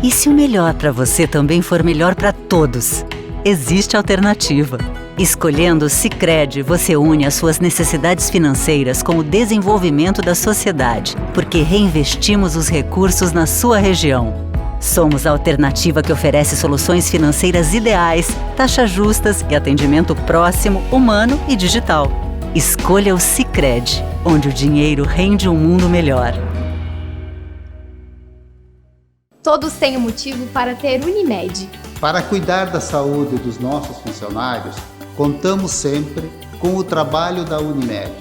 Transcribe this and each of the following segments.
E se o melhor para você também for melhor para todos? Existe alternativa. Escolhendo o Sicredi, você une as suas necessidades financeiras com o desenvolvimento da sociedade, porque reinvestimos os recursos na sua região. Somos a alternativa que oferece soluções financeiras ideais, taxas justas e atendimento próximo, humano e digital. Escolha o Sicredi, onde o dinheiro rende um mundo melhor. Todos têm um motivo para ter Unimed. Para cuidar da saúde dos nossos funcionários, contamos sempre com o trabalho da Unimed.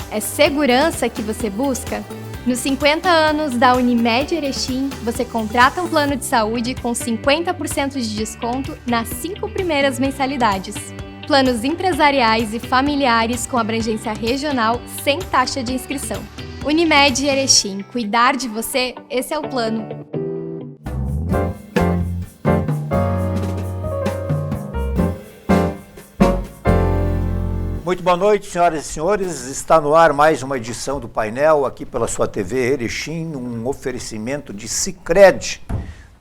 É segurança que você busca? Nos 50 anos da Unimed Erechim, você contrata um plano de saúde com 50% de desconto nas 5 primeiras mensalidades. Planos empresariais e familiares com abrangência regional sem taxa de inscrição. Unimed Erechim, cuidar de você, esse é o plano. Muito boa noite, senhoras e senhores. Está no ar mais uma edição do painel aqui pela sua TV Erechim, um oferecimento de Sicredi.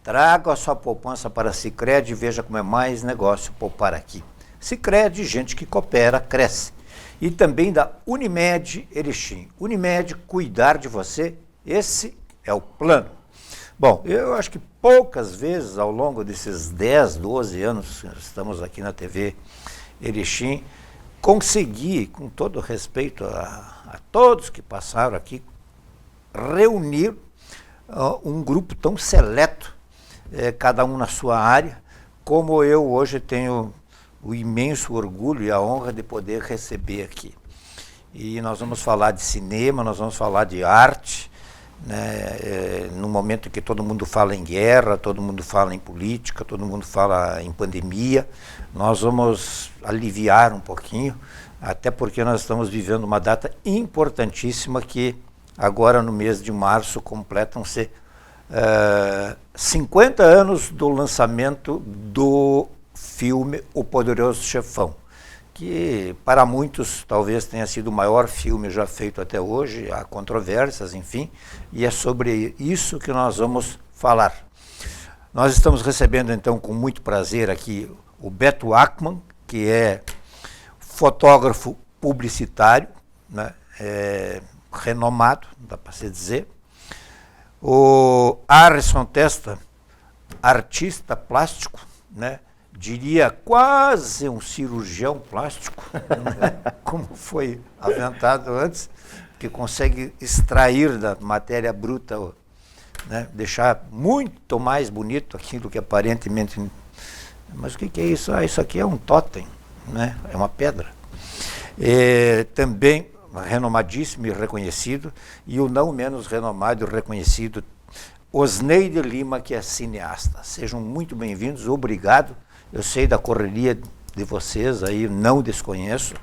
Traga a sua poupança para Sicredi e veja como é mais negócio poupar aqui. Sicredi, gente que coopera, cresce. E também da Unimed Erechim. Unimed, cuidar de você, esse é o plano. Bom, eu acho que poucas vezes ao longo desses 10, 12 anos que estamos aqui na TV Erechim, consegui, com todo respeito a todos que passaram aqui, reunir um grupo tão seleto, cada um na sua área, como eu hoje tenho o imenso orgulho e a honra de poder receber aqui. E nós vamos falar de cinema, nós vamos falar de arte, né, no momento em que todo mundo fala em guerra, todo mundo fala em política, todo mundo fala em pandemia, nós vamos aliviar um pouquinho, até porque nós estamos vivendo uma data importantíssima que agora no mês de março completam-se 50 anos do lançamento do filme O Poderoso Chefão, que para muitos talvez tenha sido o maior filme já feito até hoje, há controvérsias, enfim, e é sobre isso que nós vamos falar. Nós estamos recebendo então com muito prazer aqui o Beto Ackmann, que é fotógrafo publicitário, né, renomado, dá para se dizer. O Arison Testa, artista plástico, né, diria quase um cirurgião plástico, né, como foi aventado antes, que consegue extrair da matéria bruta, né, deixar muito mais bonito aquilo que aparentemente... Mas o que é isso? Isso aqui é um totem, né, é uma pedra. Também renomadíssimo e reconhecido, e o não menos renomado e reconhecido Osneide Lima, que é cineasta. Sejam muito bem-vindos, obrigado. Eu sei da correria de vocês aí, não desconheço.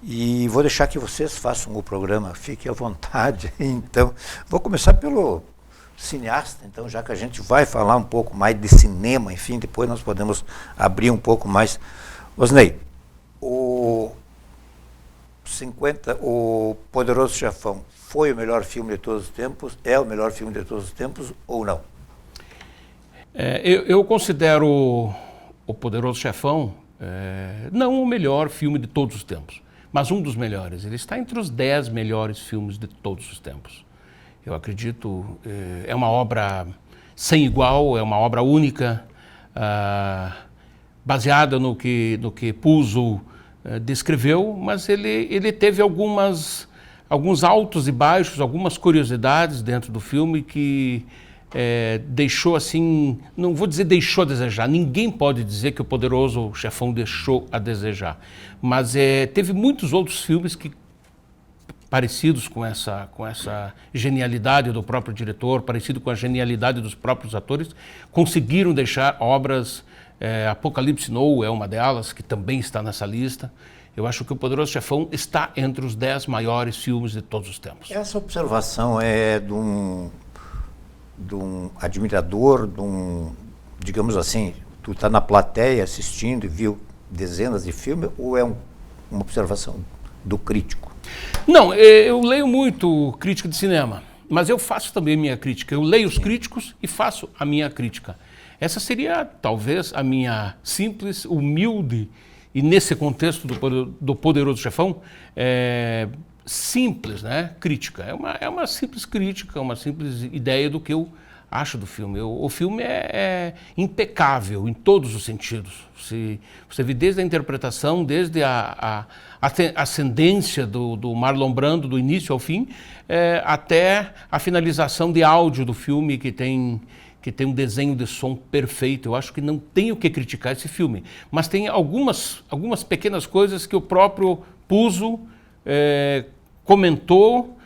E vou deixar que vocês façam o programa, fiquem à vontade. Então, vou começar pelo cineasta, então, já que a gente vai falar um pouco mais de cinema, enfim, depois nós podemos abrir um pouco mais. Osnei, o Poderoso Chefão foi o melhor filme de todos os tempos, é o melhor filme de todos os tempos ou não? Eu considero O Poderoso Chefão não o melhor filme de todos os tempos, mas um dos melhores. Ele está entre os 10 melhores filmes de todos os tempos. Eu acredito, é uma obra sem igual, é uma obra única, baseada no que Puzo descreveu, mas ele teve alguns altos e baixos, algumas curiosidades dentro do filme que deixou assim, não vou dizer deixou a desejar, ninguém pode dizer que O Poderoso Chefão deixou a desejar, mas teve muitos outros filmes que parecidos com essa genialidade do próprio diretor, parecido com a genialidade dos próprios atores, conseguiram deixar obras, Apocalipse Now é uma delas, que também está nessa lista. Eu acho que O Poderoso Chefão está entre os 10 maiores filmes de todos os tempos. Essa observação é de um admirador, digamos assim, tu está na plateia assistindo e viu dezenas de filmes, ou é uma observação do crítico? Não, eu leio muito crítica de cinema. mas eu faço também minha crítica. Eu leio os críticos e faço a minha crítica. Essa seria, talvez, a minha simples, humilde, e nesse contexto do Poderoso Chefão, simples, né? Crítica. É uma simples crítica, uma simples ideia do que eu acho do filme. O filme é impecável em todos os sentidos. Você vê desde a interpretação, desde a ascendência do Marlon Brando, do início ao fim, até a finalização de áudio do filme, que tem um desenho de som perfeito. Eu acho que não tem o que criticar esse filme. Mas tem algumas pequenas coisas que o próprio Puzo comentou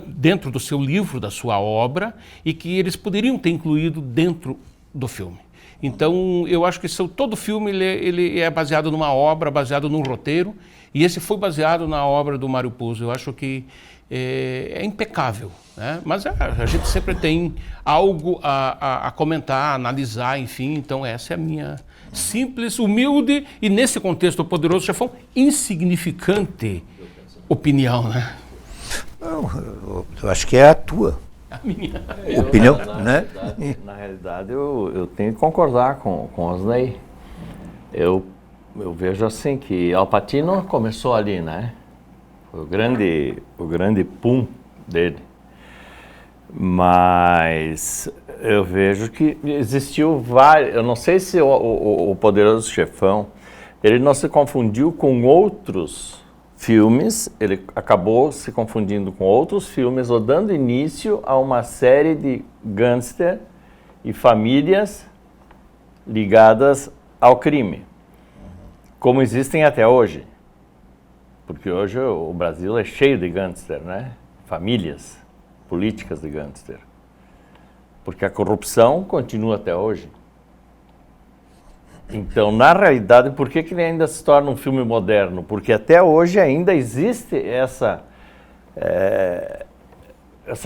dentro do seu livro, da sua obra, e que eles poderiam ter incluído dentro do filme. Então, eu acho que todo filme ele é baseado numa obra, baseado num roteiro, e esse foi baseado na obra do Mário Puzo. Eu acho que é impecável, né? Mas a gente sempre tem algo a comentar, a analisar, enfim. Então, essa é a minha simples, humilde e, nesse contexto, o Poderoso Chefão, insignificante opinião, né? Eu acho que é a tua opinião, né? Na realidade, eu tenho que concordar com o Osney. Eu vejo assim que Al Pacino começou ali, né? Foi o grande pum dele. Mas eu vejo que existiu vários. Eu não sei se o Poderoso Chefão ele não se confundiu com outros filmes, ele acabou se confundindo com outros filmes, ou dando início a uma série de gangster e famílias ligadas ao crime, como existem até hoje. Porque hoje o Brasil é cheio de gangster, né? Famílias políticas de gangster. Porque a corrupção continua até hoje. Então, na realidade, por que ele ainda se torna um filme moderno? Porque até hoje ainda existe essa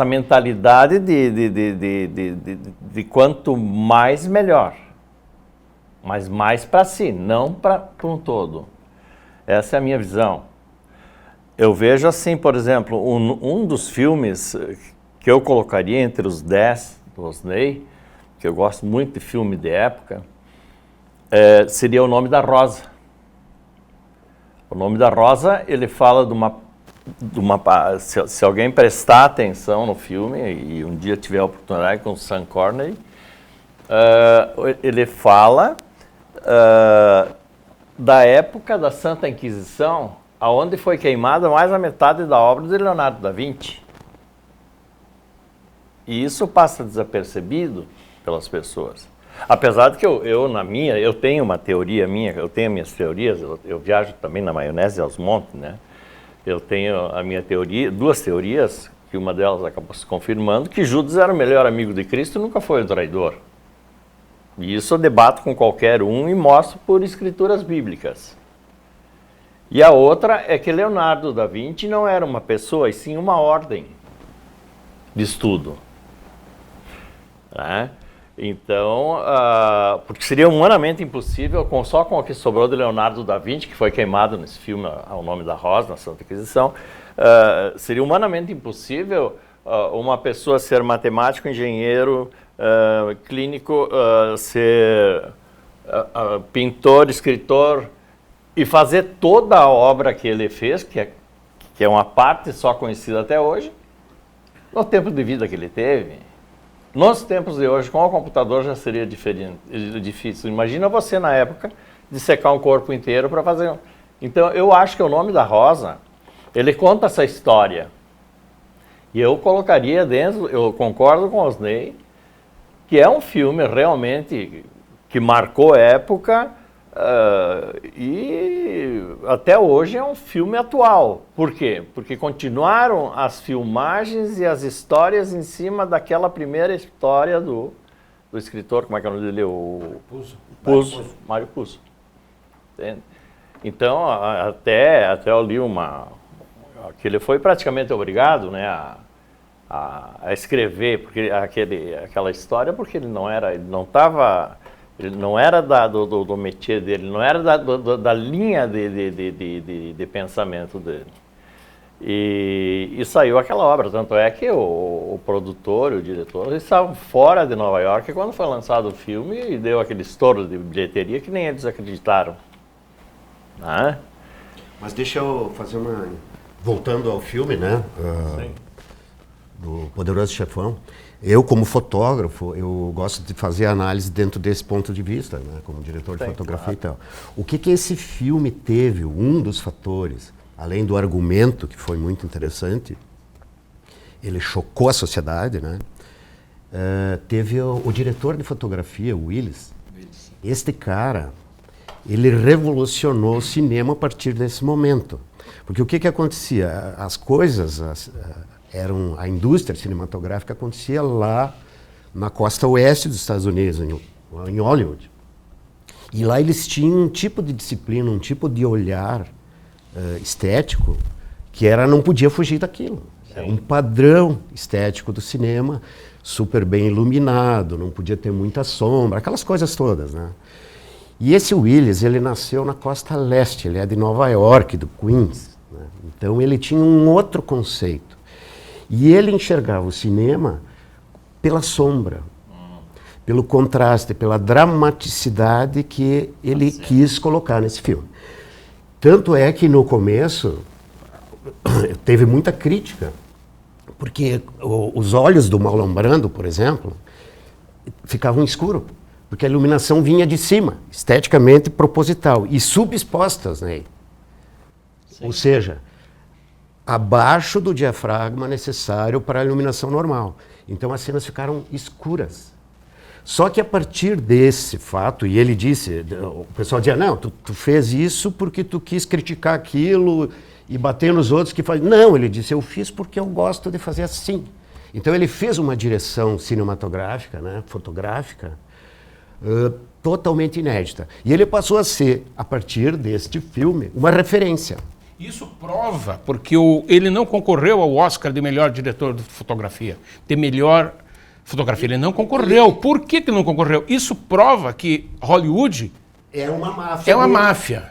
mentalidade de quanto mais, melhor. Mas mais para si, não para um todo. Essa é a minha visão. Eu vejo assim, por exemplo, um dos filmes que eu colocaria entre os 10 do Osney, que eu gosto muito de filme de época, seria O Nome da Rosa. O Nome da Rosa, ele fala de uma se alguém prestar atenção no filme, e um dia tiver a oportunidade com o Sean Connery, ele fala da época da Santa Inquisição, aonde foi queimada mais a metade da obra de Leonardo da Vinci. E isso passa desapercebido pelas pessoas. Apesar de que eu tenho uma teoria minha, eu tenho minhas teorias, eu viajo também na maionese aos montes, né? Eu tenho a minha teoria, duas teorias, que uma delas acabou se confirmando, que Judas era o melhor amigo de Cristo e nunca foi o traidor. E isso eu debato com qualquer um e mostro por escrituras bíblicas. E a outra é que Leonardo da Vinci não era uma pessoa, e sim uma ordem de estudo. Né? Então, porque seria humanamente impossível, só com o que sobrou de Leonardo da Vinci, que foi queimado nesse filme, O Nome da Rosa, na Santa Inquisição, seria humanamente impossível uma pessoa ser matemático, engenheiro, clínico, ser pintor, escritor, e fazer toda a obra que ele fez, que é uma parte só conhecida até hoje, no tempo de vida que ele teve. Nos tempos de hoje, com o computador já seria difícil. Imagina você na época de secar um corpo inteiro para fazer. Então, eu acho que O Nome da Rosa, ele conta essa história. E eu colocaria dentro, eu concordo com o Osney, que é um filme realmente que marcou época e até hoje é um filme atual. Por quê? Porque continuaram as filmagens e as histórias em cima daquela primeira história do escritor, como é que é o nome dele? Puzo. Mário Puzo. Entende? Então, até eu li que ele foi praticamente obrigado, né, a escrever aquela história, porque ele não era do métier dele, não era da linha de pensamento dele. E saiu aquela obra. Tanto é que o produtor e o diretor estavam fora de Nova York quando foi lançado o filme e deu aquele estouro de bilheteria que nem eles acreditaram. Né? Mas deixa eu fazer uma... Voltando ao filme, né? Do Poderoso Chefão. Eu, como fotógrafo, eu gosto de fazer análise dentro desse ponto de vista, né? Como diretor de fotografia e tal. O que esse filme teve, um dos fatores, além do argumento, que foi muito interessante, ele chocou a sociedade, né? Teve o diretor de fotografia, o Willis. Este cara, ele revolucionou o cinema a partir desse momento. Porque o que acontecia? As coisas... a indústria cinematográfica acontecia lá na costa oeste dos Estados Unidos, em Hollywood. E lá eles tinham um tipo de disciplina, um tipo de olhar estético que não podia fugir daquilo. Era um padrão estético do cinema, super bem iluminado, não podia ter muita sombra, aquelas coisas todas, né? E esse Willis, ele nasceu na costa leste, ele é de Nova York, do Queens, né? Então ele tinha um outro conceito. E ele enxergava o cinema pela sombra, pelo contraste, pela dramaticidade que ele quis colocar nesse filme. Tanto é que no começo teve muita crítica, porque os olhos do Marlon Brando, por exemplo, ficavam escuros, porque a iluminação vinha de cima, esteticamente proposital, e subexpostas, né? Ou seja, abaixo do diafragma necessário para a iluminação normal. Então as cenas ficaram escuras. Só que a partir desse fato, e ele disse, o pessoal dizia, não, tu fez isso porque tu quis criticar aquilo e bater nos outros que fazem. Não, ele disse, eu fiz porque eu gosto de fazer assim. Então ele fez uma direção cinematográfica, né, fotográfica, totalmente inédita. E ele passou a ser, a partir deste filme, uma referência. Isso prova, porque ele não concorreu ao Oscar de melhor diretor de fotografia, de melhor fotografia. Ele não concorreu. Por que ele não concorreu? Isso prova que Hollywood é uma máfia. É uma máfia.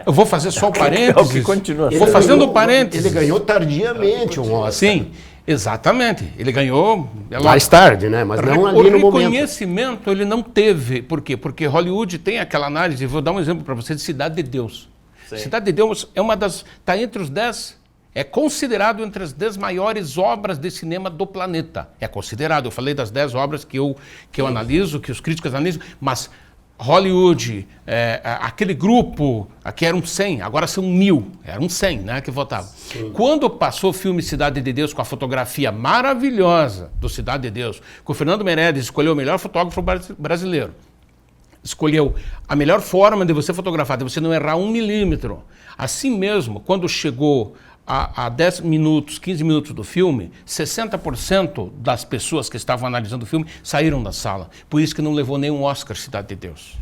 Eu vou fazer só o parênteses. que continua. Vou fazendo o parênteses. Ele ganhou tardiamente um Oscar. Sim, exatamente. Ele ganhou... mais tarde, né? Mas não ali no momento. O reconhecimento ele não teve. Por quê? Porque Hollywood tem aquela análise, vou dar um exemplo para você, de Cidade de Deus. Sim. Cidade de Deus é uma das... Está entre os 10... É considerado entre as 10 maiores obras de cinema do planeta. É considerado. Eu falei das 10 obras que eu analiso, que os críticos analisam, mas Hollywood, aquele grupo, que eram 100, agora são 1000, eram 100, né, que votavam. Sim. Quando passou o filme Cidade de Deus com a fotografia maravilhosa do Cidade de Deus, que o Fernando Meirelles escolheu o melhor fotógrafo brasileiro, escolheu a melhor forma de você fotografar, de você não errar 1 milímetro. Assim mesmo, quando chegou a 10 minutos, 15 minutos do filme, 60% das pessoas que estavam analisando o filme saíram da sala. Por isso que não levou nenhum Oscar Cidade de Deus.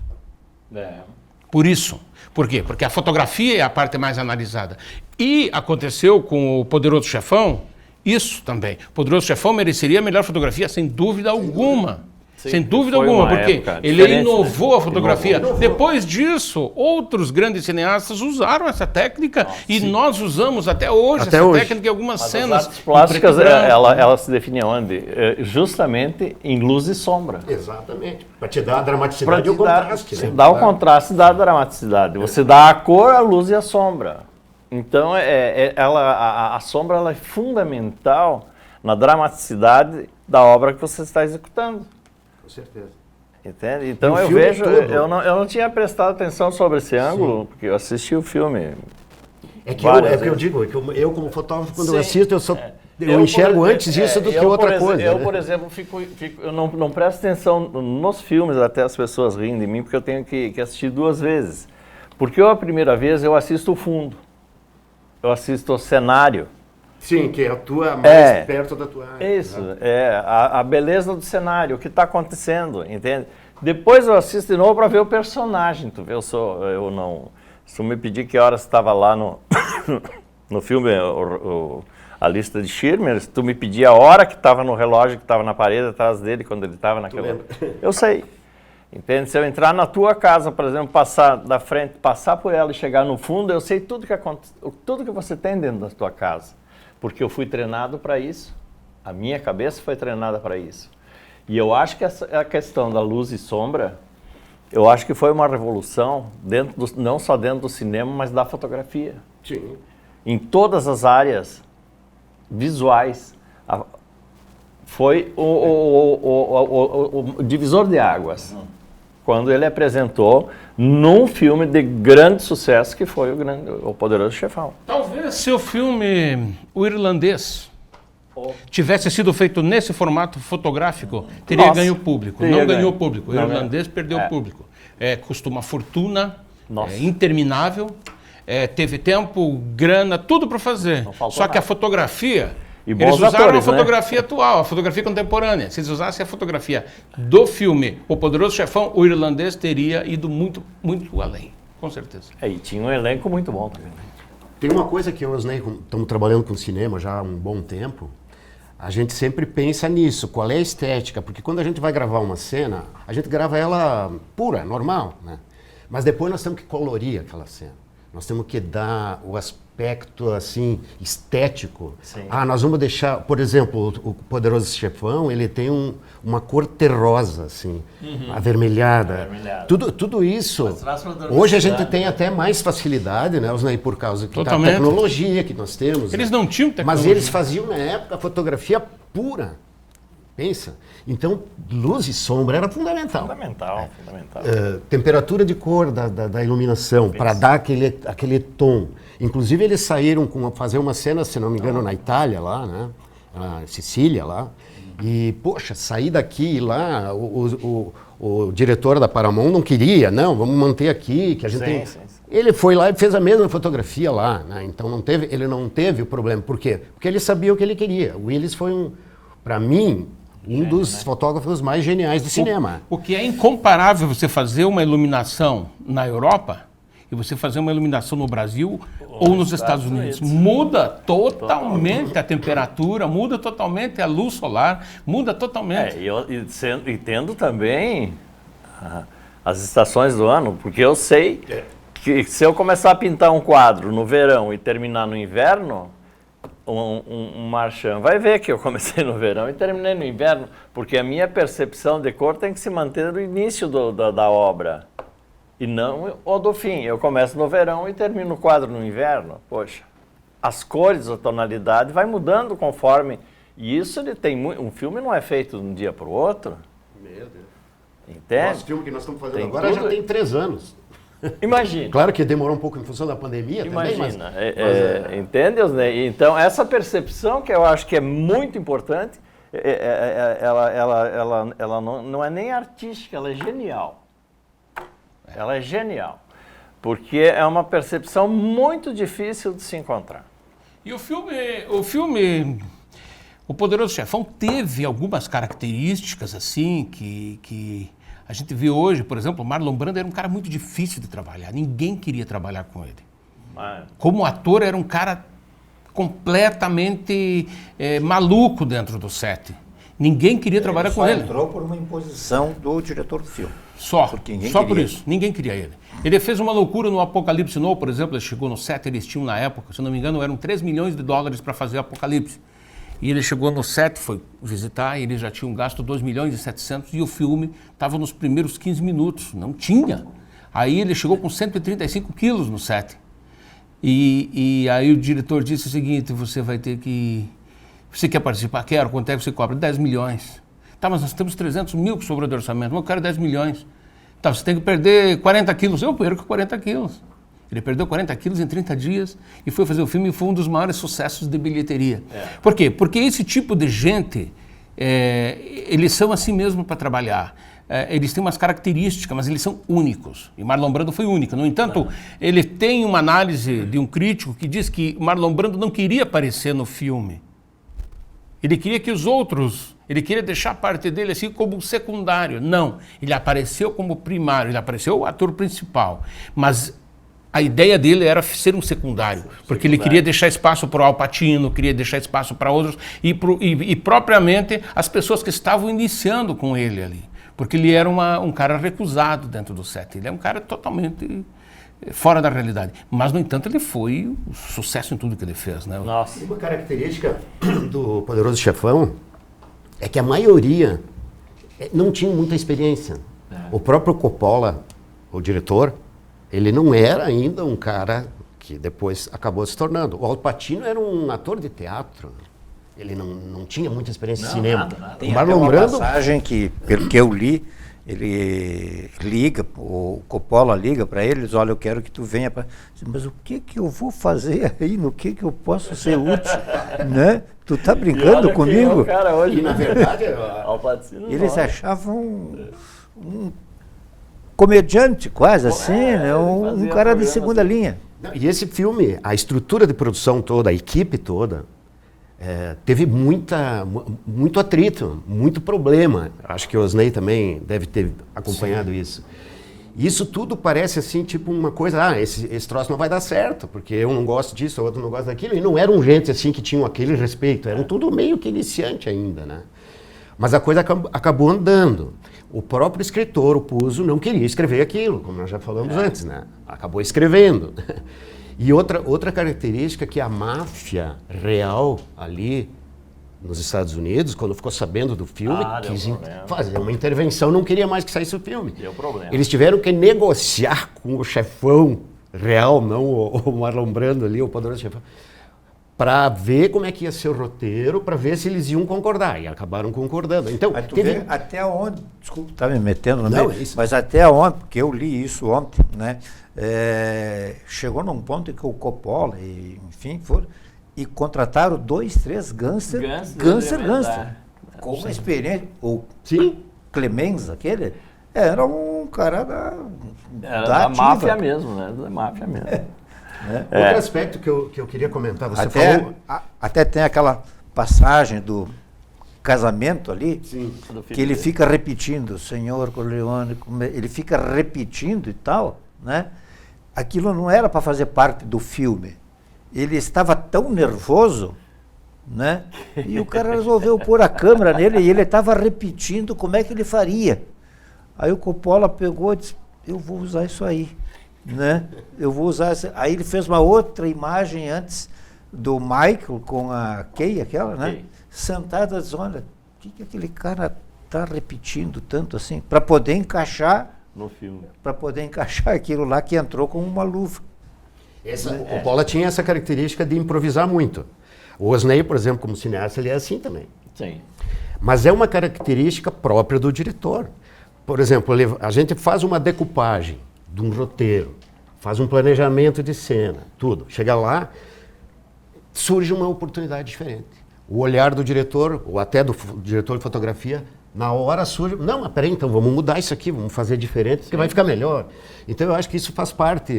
Por isso. Por quê? Porque a fotografia é a parte mais analisada. E aconteceu com o Poderoso Chefão, isso também. O Poderoso Chefão mereceria a melhor fotografia, sem dúvida alguma. Sim, sem dúvida alguma, porque ele inovou a fotografia. Depois disso, outros grandes cineastas usaram essa técnica e nós usamos até hoje essa técnica em algumas cenas. As artes plásticas, ela se define onde? Justamente em luz e sombra. Exatamente. Para te dar a dramaticidade e o contraste. Você dá o contraste e dá a dramaticidade. Você dá a cor, a luz e a sombra. Então, a sombra ela é fundamental na dramaticidade da obra que você está executando. Com certeza. Entende? Então eu vejo, eu não tinha prestado atenção sobre esse ângulo, porque eu assisti o filme. É que eu digo, eu como fotógrafo, quando eu assisto, eu enxergo antes isso do que outra coisa. Eu, por exemplo, eu não presto atenção nos filmes, até as pessoas riem de mim, porque eu tenho que assistir 2 vezes. Porque a primeira vez eu assisto o fundo, eu assisto o cenário. Sim, que atua mais perto da tua área. Isso, a beleza do cenário, o que está acontecendo, entende? Depois eu assisto de novo para ver o personagem, tu vê, se tu me pedir que horas estava lá no filme, a lista de Schirmer, se tu me pedir a hora que estava no relógio, que estava na parede atrás dele, quando ele estava naquela... Eu sei, entende? Se eu entrar na tua casa, por exemplo, passar da frente, passar por ela e chegar no fundo, eu sei tudo que você tem dentro da tua casa. porque eu fui treinado para isso. A minha cabeça foi treinada para isso. E eu acho que a questão da luz e sombra, eu acho que foi uma revolução, não só dentro do cinema, mas da fotografia. Sim. Em todas as áreas visuais. Foi o divisor de águas. Quando ele apresentou num filme de grande sucesso, que foi o Poderoso Chefão. Talvez se o filme O Irlandês tivesse sido feito nesse formato fotográfico, teria ganho público. Não ganhou público. O Irlandês perdeu público. Custa uma fortuna, interminável, teve tempo, grana, tudo para fazer. Só que a fotografia... Eles usaram a fotografia atual, a fotografia contemporânea. Se eles usassem a fotografia do filme O Poderoso Chefão, O Irlandês teria ido muito, muito além, com certeza. E tinha um elenco muito bom também. Tem uma coisa que eu e o Osney estamos trabalhando com cinema já há um bom tempo. A gente sempre pensa nisso, qual é a estética, porque quando a gente vai gravar uma cena, a gente grava ela pura, normal, né? Mas depois nós temos que colorir aquela cena. Nós temos que dar o aspecto, assim, estético. Sim. Nós vamos deixar, por exemplo, o Poderoso Chefão, ele tem uma cor terrosa, assim, avermelhada. Tudo isso, hoje a gente tem até mais facilidade, né, Osney, por causa da tecnologia que nós temos. Eles não tinham tecnologia. Mas eles faziam, na época, a fotografia pura. Pensa. Então, luz e sombra era fundamental. Fundamental. Temperatura de cor da iluminação, para dar aquele tom. Inclusive, eles saíram fazer uma cena, se não me engano, na Itália, lá, né? Na Sicília, lá. E, poxa, sair daqui e lá, o diretor da Paramount não queria, não, vamos manter aqui, que a gente tem... Ele foi lá e fez a mesma fotografia lá, né? Então, ele não teve o problema. Por quê? Porque ele sabia o que ele queria. O Willis foi, para mim, dos fotógrafos mais geniais do cinema. O que é incomparável você fazer uma iluminação na Europa e você fazer uma iluminação no Brasil ou nos Estados Unidos. Muda totalmente a temperatura, muda totalmente a luz solar, muda totalmente. E tendo também as estações do ano, porque eu sei que se eu começar a pintar um quadro no verão e terminar no inverno, um marchand vai ver que eu comecei no verão e terminei no inverno, porque a minha percepção de cor tem que se manter no início da obra e não o do fim. Eu começo no verão e termino o quadro no inverno. Poxa, as cores, a tonalidade vai mudando conforme. E isso ele tem um filme não é feito de um dia para o outro. Meu Deus. Entende? Nosso filme que nós estamos fazendo agora já tem 3 anos. Imagina. Claro que demorou um pouco em função da pandemia. Imagina. Também, mas entende? Então, essa percepção que eu acho que é muito importante, ela não é nem artística, ela é genial. Ela é genial. Porque é uma percepção muito difícil de se encontrar. E o filme O Poderoso Chefão teve algumas características assim que a gente vê hoje, por exemplo, o Marlon Brando era um cara muito difícil de trabalhar. Ninguém queria trabalhar com ele. Como ator, era um cara completamente maluco dentro do set. Ninguém queria trabalhar com ele. Ele entrou por uma imposição do diretor do filme. Só por isso. Ninguém queria ele. Ele fez uma loucura no Apocalipse Now, por exemplo. Ele chegou no set, eles tinham na época, se não me engano, eram $3 milhões para fazer o Apocalipse. E ele chegou no set, foi visitar, e eles já tinham gasto 2.700.000 e o filme estava nos primeiros 15 minutos, não tinha. Aí ele chegou com 135 quilos no set. E aí o diretor disse o seguinte, você vai ter que... Você quer participar? Quero. Quanto é que você cobra? 10 milhões. Tá, mas nós temos 300 mil que sobrou de orçamento, mas eu quero 10 milhões. Tá, você tem que perder 40 quilos. Eu perco 40 quilos. Ele perdeu 40 quilos em 30 dias e foi fazer o filme e foi um dos maiores sucessos de bilheteria. Por quê? Porque esse tipo de gente, eles são assim mesmo para trabalhar. Eles têm umas características, mas eles são únicos. E Marlon Brando foi único. No entanto, ele tem uma análise de um crítico que diz que Marlon Brando não queria aparecer no filme. Ele queria que os outros... Ele queria deixar a parte dele assim como secundário. Não, ele apareceu como primário, ele apareceu o ator principal. Mas... a ideia dele era ser um secundário, porque ele queria deixar espaço para o Al Pacino, queria deixar espaço para outros, e propriamente as pessoas que estavam iniciando com ele ali. Porque ele era um cara recusado dentro do set, ele é um cara totalmente fora da realidade. Mas, no entanto, ele foi um sucesso em tudo que ele fez, né? Nossa. Uma característica do Poderoso Chefão é que a maioria não tinha muita experiência. O próprio Coppola, o diretor, ele não era ainda um cara que depois acabou se tornando. O Al Pacino era um ator de teatro. Ele não tinha muita experiência em cinema. Nada. Tem até uma passagem que, pelo que eu li, ele liga, o Coppola liga para eles, olha, eu quero que tu venha para... Mas o que eu vou fazer aí? No que eu posso ser útil? Né? Tu tá brincando comigo? O cara hoje, E na verdade, Al Pacino, Eles achavam um comediante quase assim, né? Um cara de segunda linha. e esse filme, a estrutura de produção toda, a equipe toda, teve muito atrito, muito problema. Acho que o Osney também deve ter acompanhado isso. Isso tudo parece assim, tipo uma coisa, esse troço não vai dar certo, porque eu não gosto disso, o outro não gosta daquilo. E não eram gente assim que tinham aquele respeito, eram tudo meio que iniciante ainda, né? Mas a coisa acabou andando. O próprio escritor, o Puzo, não queria escrever aquilo, como nós já falamos antes, né? Acabou escrevendo. E outra característica que a máfia real ali nos Estados Unidos, quando ficou sabendo do filme, quis fazer uma intervenção, não queria mais que saísse o filme. Deu problema. Eles tiveram que negociar com o chefão real, não o Marlon Brando ali, o poderoso chefão, para ver como é que ia ser o roteiro, para ver se eles iam concordar. E acabaram concordando. Então, Mas tu vê até onde, desculpa estar me metendo no Não, meio, é isso. mas até onde, porque eu li isso ontem, né? Chegou num ponto em que o Coppola, enfim, foram e contrataram 2, 3 gangster. Com uma experiência. O Clemenza, aquele, era um cara da ativa. máfia mesmo, né? Da máfia mesmo. Outro aspecto que eu queria comentar, você falou... Até tem aquela passagem do casamento ali, que ele fica repetindo, Senhor Corleone, ele fica repetindo e tal, né? Aquilo não era para fazer parte do filme. Ele estava tão nervoso, né? E o cara resolveu pôr a câmera nele e ele estava repetindo como é que ele faria. Aí o Coppola pegou e disse, eu vou usar isso aí, né? Eu vou usar isso. Aí ele fez uma outra imagem antes do Michael com a Kay, aquela, né? Sentada, disse, olha, o que aquele cara está repetindo tanto assim? Para poder encaixar no filme. Para poder encaixar aquilo lá que entrou como uma luva. O Coppola tinha essa característica de improvisar muito. O Osney, por exemplo, como cineasta, ele é assim também. Sim. Mas é uma característica própria do diretor. Por exemplo, a gente faz uma decupagem de um roteiro, faz um planejamento de cena, tudo. Chega lá, surge uma oportunidade diferente. O olhar do diretor, ou até do diretor de fotografia, na hora surge, não, mas peraí, então vamos mudar isso aqui, vamos fazer diferente, porque vai ficar melhor. Então eu acho que isso faz parte,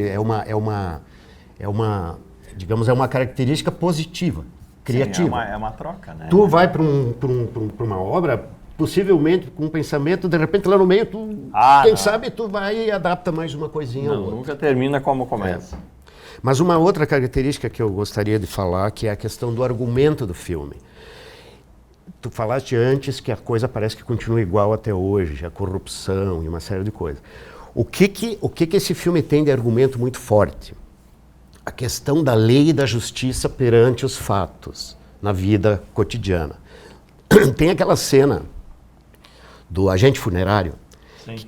digamos, é uma característica positiva, criativa. Sim, é uma troca, né? Tu vai para uma obra, possivelmente com um pensamento, de repente lá no meio, sabe, tu vai e adapta mais uma coisinha ou outra. Nunca termina como começa. Mas uma outra característica que eu gostaria de falar, que é a questão do argumento do filme. Tu falaste antes que a coisa parece que continua igual até hoje, a corrupção e uma série de coisas. O que esse filme tem de argumento muito forte? A questão da lei e da justiça perante os fatos, na vida cotidiana. Tem aquela cena do agente funerário,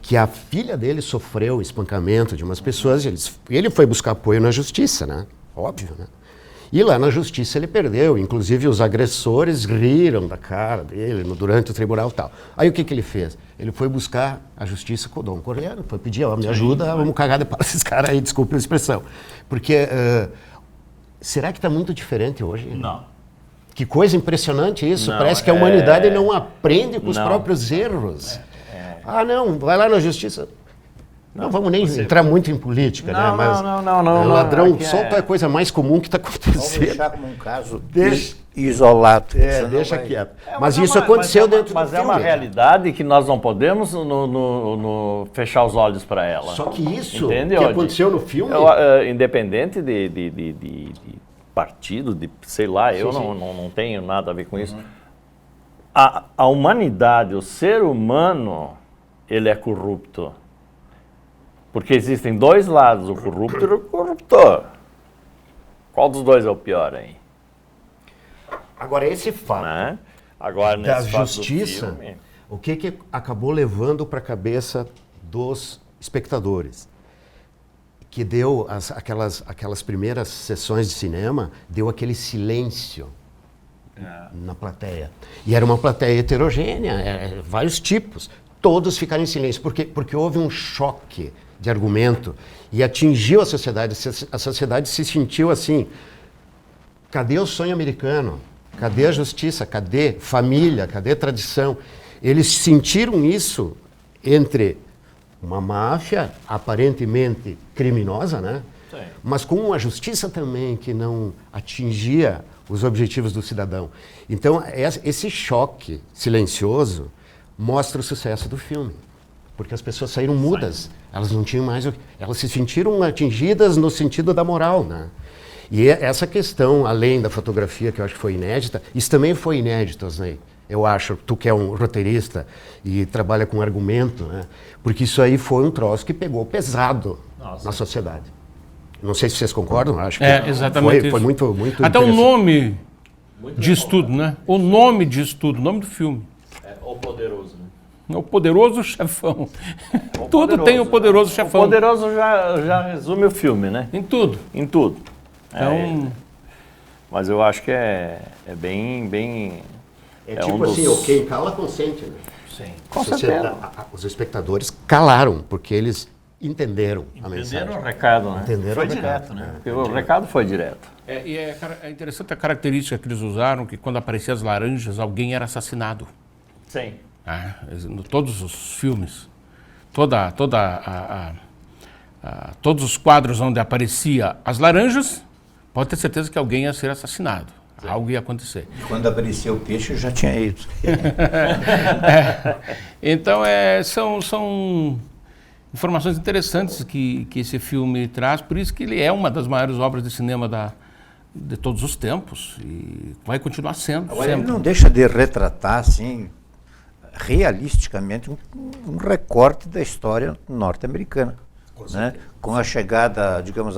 que a filha dele sofreu espancamento de umas pessoas, e ele foi buscar apoio na justiça, né? Óbvio, né? E lá na justiça ele perdeu, inclusive os agressores riram da cara dele durante o tribunal e tal. Aí o que ele fez? Ele foi buscar a justiça com o Dom Corleone, foi pedir, ó, me ajuda, vamos cagar de pau esses caras aí, desculpe a expressão. Porque, será que está muito diferente hoje? Não. Que coisa impressionante isso, Não, parece que a humanidade não aprende com os próprios erros. Não, vai lá na justiça... Não vamos nem entrar muito em política, né? Mas não. Ladrão solta é a coisa mais comum que está acontecendo. Vamos deixar como um caso isolado. Deixa quieto. Mas isso aconteceu dentro do filme. Mas é uma realidade que nós não podemos fechar os olhos para ela. Só que isso Entende, que aconteceu no filme... independente de partido, de sei lá, eu não tenho nada a ver com isso. A humanidade, o ser humano, ele é corrupto. Porque existem dois lados, o corrupto e o corruptor. Qual dos dois é o pior aí? Agora, esse fato Né? Agora, da nesse fato do justiça, filme, o que acabou levando para a cabeça dos espectadores? Que deu aquelas primeiras sessões de cinema, deu aquele silêncio na plateia. E era uma plateia heterogênea, vários tipos. Todos ficaram em silêncio, porque houve um choque de argumento e atingiu a sociedade. A sociedade se sentiu assim, cadê o sonho americano? Cadê a justiça? Cadê família? Cadê tradição? Eles sentiram isso entre uma máfia aparentemente criminosa, né? Sim. Mas com uma justiça também que não atingia os objetivos do cidadão. Então, esse choque silencioso mostra o sucesso do filme. Porque as pessoas saíram mudas. Elas não tinham mais... Elas se sentiram atingidas no sentido da moral, né? E essa questão, além da fotografia, que eu acho que foi inédita, isso também foi inédito, Osnei. Eu acho, tu que é um roteirista e trabalha com argumento, né? Porque isso aí foi um troço que pegou pesado na sociedade. Não sei se vocês concordam, acho que exatamente foi muito, muito Até o interessante. nome diz tudo, né? O nome diz tudo, o nome do filme. O Poderoso, né? O Poderoso Chefão. Tudo Poderoso, tem o Poderoso né? Chefão. O Poderoso já resume o filme, né? Em tudo. Em tudo. Então, Mas eu acho que é bem... É É tipo um dos- assim, quem cala consente, né? sim. Com A sociedade- certeza. Os espectadores calaram, porque eles entenderam a mensagem. Entenderam o recado, né? Entenderam Foi o recado, direto, né? Porque o recado foi direto. É interessante a característica que eles usaram, que quando apareciam as laranjas, alguém era assassinado. Sim. Todos os filmes, todos os quadros onde aparecia as laranjas, pode ter certeza que alguém ia ser assassinado. Sim. Algo ia acontecer. Quando apareceu o peixe, eu já tinha ido. Então, são informações interessantes que esse filme traz, por isso que ele é uma das maiores obras de cinema de todos os tempos e vai continuar sendo. Agora, ele sempre. não deixa de retratar, assim, realisticamente, um recorte da história norte-americana. Né? Com a chegada, digamos,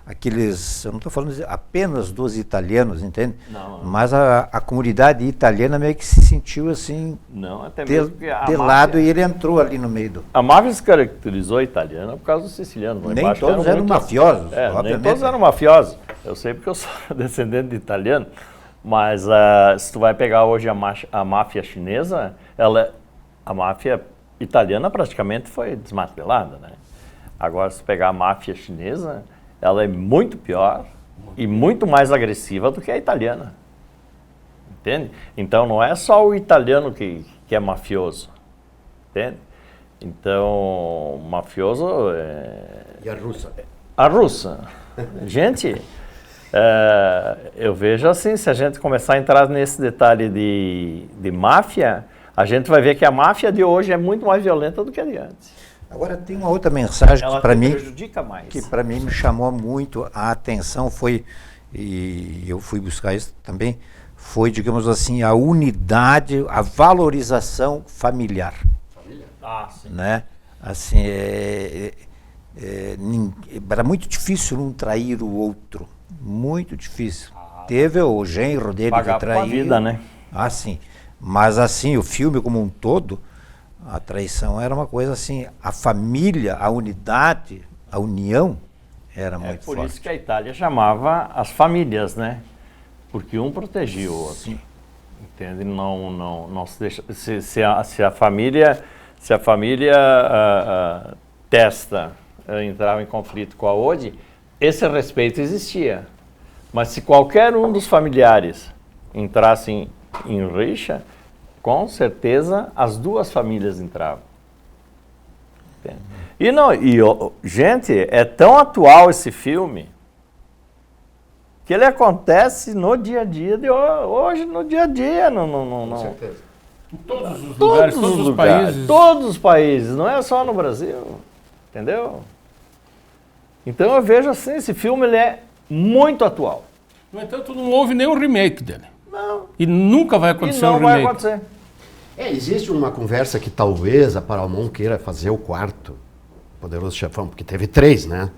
aqueles, eu não estou falando apenas dos italianos, entende? Não. Mas a comunidade italiana meio que se sentiu assim, Não, até mesmo porque de lado, e ele entrou ali no meio do... A máfia se caracterizou italiana por causa dos sicilianos. Lá Nem embaixo todos eram muito- mafiosos, nem obviamente. todos eram mafiosos. Eu sei porque eu sou descendente de italiano. Mas se tu vai pegar hoje a máfia chinesa, a máfia italiana praticamente foi desmantelada, né? Agora, se pegar a máfia chinesa, ela é muito pior e muito mais agressiva do que a italiana. Entende? Então, não é só o italiano que é mafioso. Entende? Então, o mafioso E a russa? a russa. Gente, eu vejo assim, se a gente começar a entrar nesse detalhe de máfia, a gente vai ver que a máfia de hoje é muito mais violenta do que a de antes. Agora, tem uma outra mensagem Ela que para mim... prejudica mais. que para mim me chamou muito a atenção foi, e eu fui buscar isso também, foi, digamos assim, a unidade, a valorização familiar. Ah, sim. Né? Assim, era muito difícil um trair o outro, muito difícil. Teve o genro dele Pagar que com a traiu. vida, né? Ah, sim. Mas assim, o filme como um todo, a traição era uma coisa assim, a família, a unidade, a união era muito Por forte. isso que a Itália chamava as famílias, né? Porque um protegia o outro. Sim. Entende? Não se deixa. Se a família testa entrava em conflito com a outra, esse respeito existia. Mas se qualquer um dos familiares entrasse em rixa, com certeza as duas famílias entravam. Entende? Gente, é tão atual esse filme que ele acontece no dia a dia de hoje, no dia a dia. Com certeza. Em todos os lugares, todos os países. Todos os países, não é só no Brasil, entendeu? Então eu vejo assim, esse filme ele é muito atual. No entanto, não houve nenhum remake dele. Não, E nunca vai e acontecer não um vai remake. acontecer. Existe uma conversa que talvez a Paramount queira fazer o quarto. Poderoso Chefão, porque teve 3, né?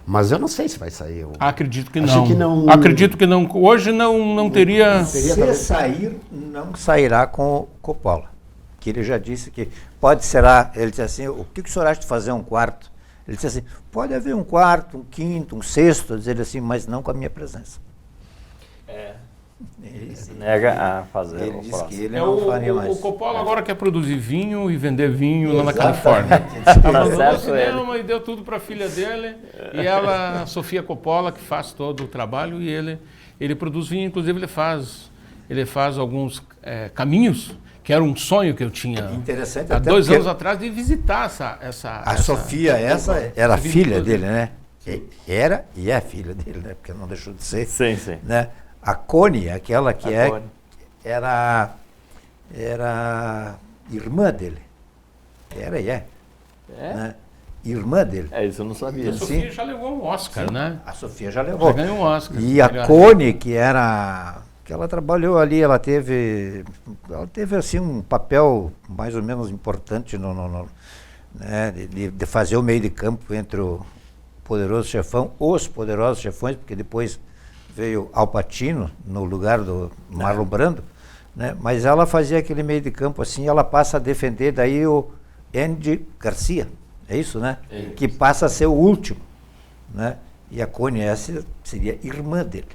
Mas eu não sei se vai sair. Acredito que Acho não. que não. Acredito que não. Hoje não teria. Se sair, não sairá com o Coppola. Que ele já disse que pode será. Ele disse assim: o que o senhor acha de fazer um quarto? Ele disse assim: pode haver um quarto, um quinto, um sexto, dizer assim, mas não com a minha presença. Ele se nega a fazer Ele o disse próximo. que ele não faria mais. O Coppola agora quer produzir vinho e vender vinho lá na Califórnia. Tá Abandonou o certo cinema e deu tudo para a filha dele. E ela, a Sofia Coppola, que faz todo o trabalho, e ele produz vinho, inclusive ele faz alguns caminhos, que era um sonho que eu tinha Interessante, há até 2 porque anos atrás, de visitar a Sofia, essa era a filha inclusive. dele, né? Era e é filha dele, né? Porque não deixou de ser. Sim, sim. Né? A Connie, aquela que Connie. era irmã dele. Era e é. Né? Irmã dele. Isso eu não sabia. A Sofia já levou um Oscar, né? A Sofia já levou. Já ganhou um Oscar. E a Connie, que ela trabalhou ali, ela teve assim um papel mais ou menos importante né, de fazer o meio de campo entre o Poderoso Chefão, os Poderosos Chefões, porque depois veio Al Pacino no lugar do Marlon Brando, né? Mas ela fazia aquele meio de campo assim, ela passa a defender daí o Andy Garcia, é isso, né? Que passa a ser o último, né? E a Connie essa seria irmã dele.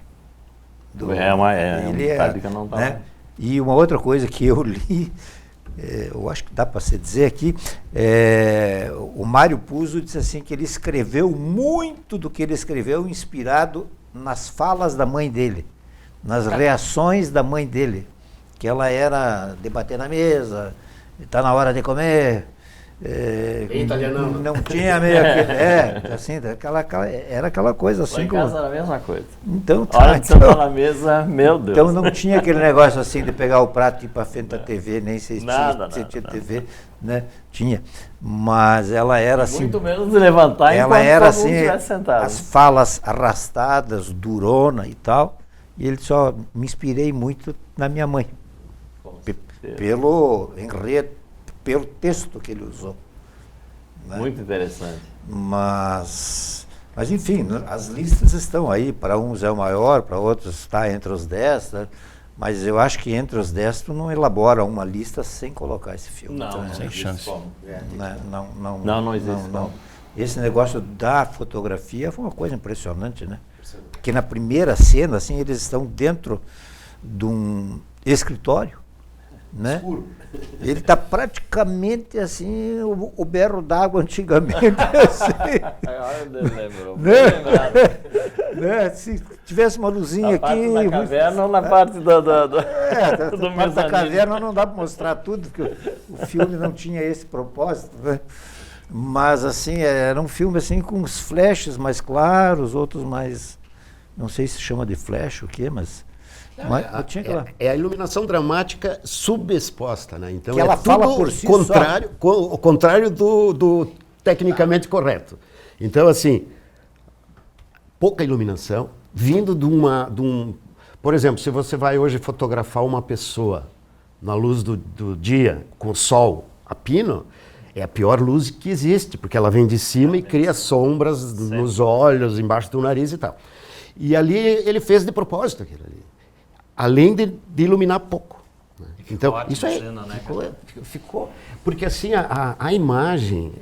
Ele que eu não tava. Né? E uma outra coisa que eu li, eu acho que dá para se dizer aqui, o Mário Puzo disse assim que ele escreveu muito do que ele escreveu inspirado nas falas da mãe dele, nas reações da mãe dele, que ela era debater na mesa, está na hora de comer, não tinha meio aquele, assim, era aquela coisa assim. Lá em casa era a mesma coisa. Então, Hora de sentar na mesa, meu Deus. então não tinha aquele negócio assim de pegar o prato e ir para frente da TV, nem se tinha TV, né? Tinha. Mas ela era assim. Muito menos de levantar ela enquanto era todo mundo assim, estivesse sentado. as falas arrastadas, durona e tal. E ele só me inspirei muito na minha mãe. Pelo enredo, pelo texto que ele usou. Né? Muito interessante. Mas enfim, né, as listas estão aí, para uns é o maior, para outros está entre os 10, né? Mas eu acho que entre os 10 tu não elabora uma lista sem colocar esse filme. Não, né? sem chance. Não existe como. Esse negócio da fotografia foi uma coisa impressionante, né? Porque na primeira cena, assim, eles estão dentro de um escritório, né? Escuro. Ele está praticamente assim, o berro d'água antigamente. Assim. Né? Se tivesse uma luzinha aqui. Na caverna ou na parte do parte da caverna não dá para mostrar tudo, porque o filme não tinha esse propósito, né? Mas assim, era um filme assim com os flashes mais claros, outros mais. Não sei se chama de flash o quê, mas tinha aquela... É a iluminação dramática subexposta, né? Então que ela tudo fala por si contrário, o contrário do tecnicamente correto. Então, assim, pouca iluminação, vindo de um... Por exemplo, se você vai hoje fotografar uma pessoa na luz do dia, com o sol a pino, é a pior luz que existe, porque ela vem de cima e cria sombras nos olhos, embaixo do nariz e tal. E ali ele fez de propósito aquilo ali. Além de iluminar pouco. Né? Então, isso aí cena, né, ficou. Porque assim, a imagem,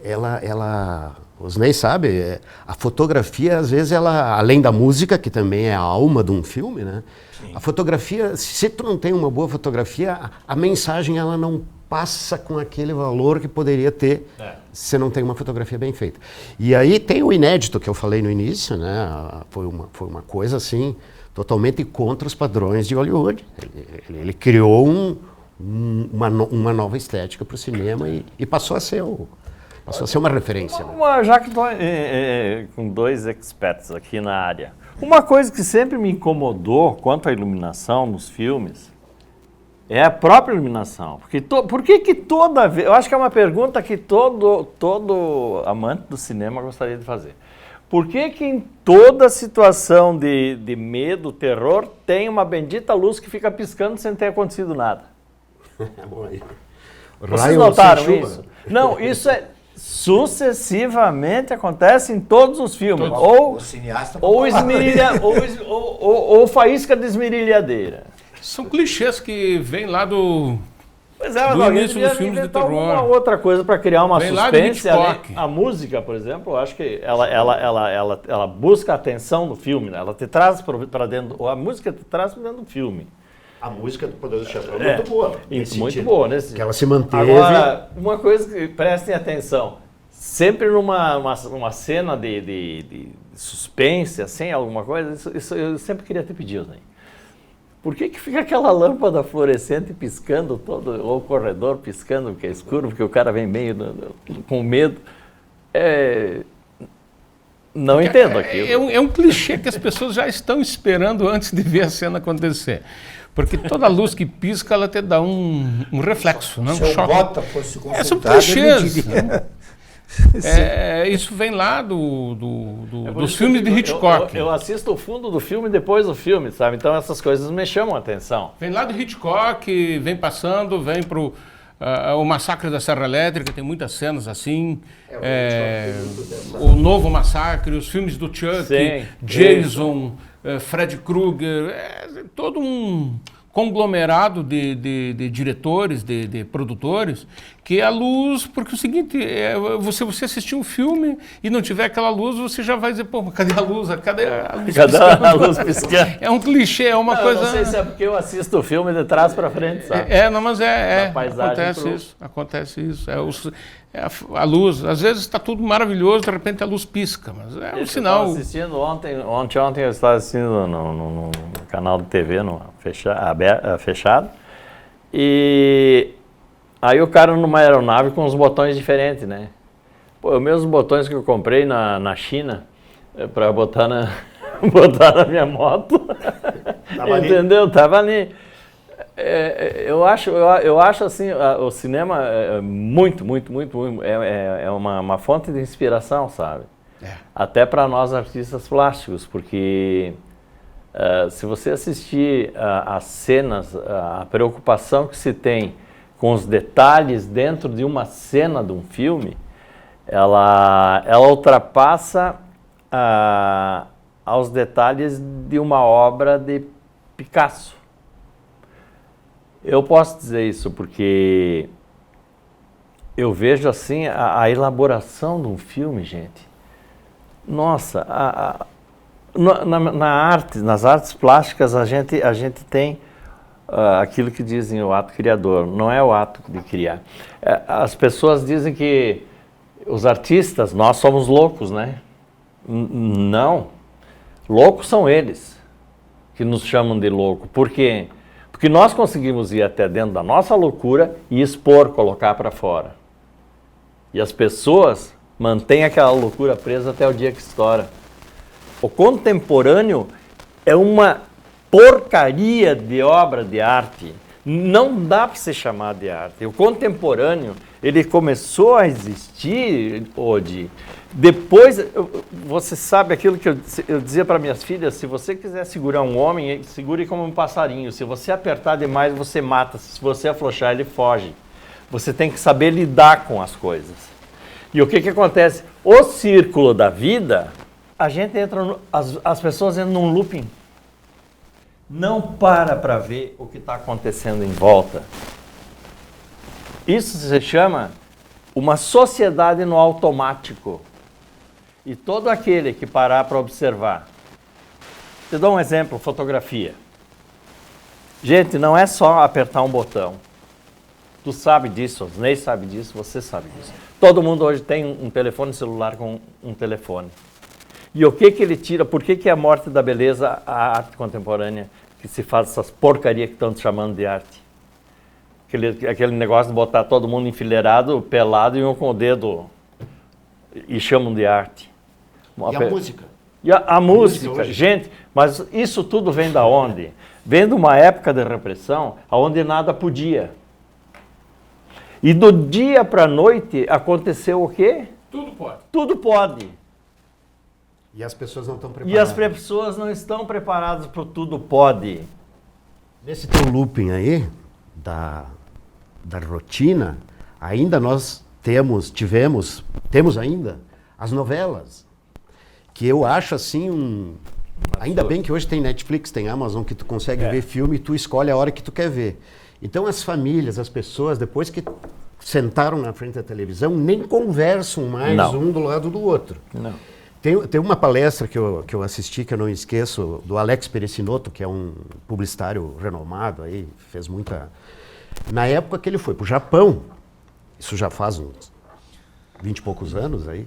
os Ney sabe, a fotografia, às vezes, ela, além da música, que também é a alma de um filme, né? Sim. A fotografia, se tu não tem uma boa fotografia, a mensagem ela não passa com aquele valor que poderia ter se não tem uma fotografia bem feita. E aí tem o inédito que eu falei no início, né? Foi uma coisa assim, totalmente contra os padrões de Hollywood. Ele criou uma nova estética para o cinema e passou a ser uma referência. Né? Já que estou com 2 experts aqui na área, uma coisa que sempre me incomodou quanto à iluminação nos filmes é a própria iluminação. Porque por que toda vez... Eu acho que é uma pergunta que todo amante do cinema gostaria de fazer. Por que em toda situação de medo, terror, tem uma bendita luz que fica piscando sem ter acontecido nada? Bom, aí. Vocês notaram isso? Não, isso é... Sucessivamente acontece em todos os filmes. O cineasta Ou faísca de esmerilhadeira. São clichês que vêm lá do início dos filmes de terror. Uma outra coisa para criar uma Vem lá de suspense. Hitchcock. A música, por exemplo, eu acho que ela busca a atenção do filme, né? Ela te traz para dentro, a música te traz para dentro do filme. A música do Poderoso Chefão é muito boa. Muito boa, né? Que ela se manteve. Agora, uma coisa que prestem atenção, sempre numa cena de suspense, assim, alguma coisa, isso eu sempre queria ter pedido, né? Por que fica aquela lâmpada fluorescente piscando todo, ou o corredor piscando, porque é escuro, porque o cara vem meio com medo? Não entendo aquilo. É um clichê que as pessoas já estão esperando antes de ver a cena acontecer. Porque toda luz que pisca, ela te dá um reflexo, né? Um Se choque. o Bota fosse consultado, São clichês. ele Né? Isso vem lá dos filmes de Hitchcock. Eu assisto o fundo do filme depois do filme, sabe? Então essas coisas me chamam a atenção. Vem lá de Hitchcock, vem passando, vem pro o Massacre da Serra Elétrica, tem muitas cenas assim. O Novo Massacre, os filmes do Chuck, Sim, Jason, Fred Krueger, todo um conglomerado de diretores, de produtores, que a luz, porque o seguinte, você assistir um filme e não tiver aquela luz, você já vai dizer, pô, mas cadê a luz? Cadê a luz piscando? A luz piscando. É um clichê, é uma coisa... Não sei se é porque eu assisto o filme de trás para frente, sabe? Não, mas acontece isso. A luz, às vezes está tudo maravilhoso, de repente a luz pisca, mas é um sinal. Eu estava assistindo ontem eu estava assistindo no canal de TV fechado, e aí o cara numa aeronave com uns botões diferentes, né? Pô, os mesmos botões que eu comprei na China para botar na minha moto, entendeu? Tava ali. Eu acho assim, o cinema é muito, é uma fonte de inspiração, sabe? Até para nós artistas plásticos, porque se você assistir as cenas, a preocupação que se tem com os detalhes dentro de uma cena de um filme, ela ultrapassa aos detalhes de uma obra de Picasso. Eu posso dizer isso porque eu vejo assim a elaboração de um filme, gente. Nossa, nas artes plásticas a gente tem aquilo que dizem o ato criador, não é o ato de criar. As pessoas dizem que os artistas, nós somos loucos, né? Não, loucos são eles que nos chamam de louco. Por quê? Porque nós conseguimos ir até dentro da nossa loucura e expor, colocar para fora. E as pessoas mantêm aquela loucura presa até o dia que estoura. O contemporâneo é uma porcaria de obra de arte. Não dá para se chamar de arte. O contemporâneo, ele começou a existir, Odi. Depois, você sabe aquilo que eu dizia para minhas filhas, se você quiser segurar um homem, segure como um passarinho. Se você apertar demais, você mata. Se você afrouxar, ele foge. Você tem que saber lidar com as coisas. E o que acontece? O círculo da vida, a gente entra, as pessoas entram num looping. Não para ver o que está acontecendo em volta. Isso se chama uma sociedade no automático. E todo aquele que parar para observar. Te dou um exemplo, fotografia. Gente, não é só apertar um botão. Tu sabe disso, o Ney sabe disso, você sabe disso. Todo mundo hoje tem um telefone celular com um telefone. E o que ele tira? Por que a morte da beleza, a arte contemporânea, que se faz essas porcarias que estão te chamando de arte? Aquele negócio de botar todo mundo enfileirado, pelado e um com o dedo e chamam de arte. E a música? E a música, gente, mas isso tudo vem da onde? Vem de uma época de repressão onde nada podia. E do dia para a noite aconteceu o quê? Tudo pode. Tudo pode. E as pessoas não estão preparadas. E as pessoas não estão preparadas para o tudo pode. Nesse teu looping aí, da rotina, ainda nós temos ainda as novelas, que eu acho assim ainda bem que hoje tem Netflix, tem Amazon, que tu consegue ver filme e tu escolhe a hora que tu quer ver. Então as famílias, as pessoas, depois que sentaram na frente da televisão, nem conversam mais um do lado do outro. Não. Tem uma palestra que eu assisti, que eu não esqueço, do Alex Perecinoto, que é um publicitário renomado, aí, fez muita... Na época que ele foi para o Japão, isso já faz uns 20 e poucos anos aí,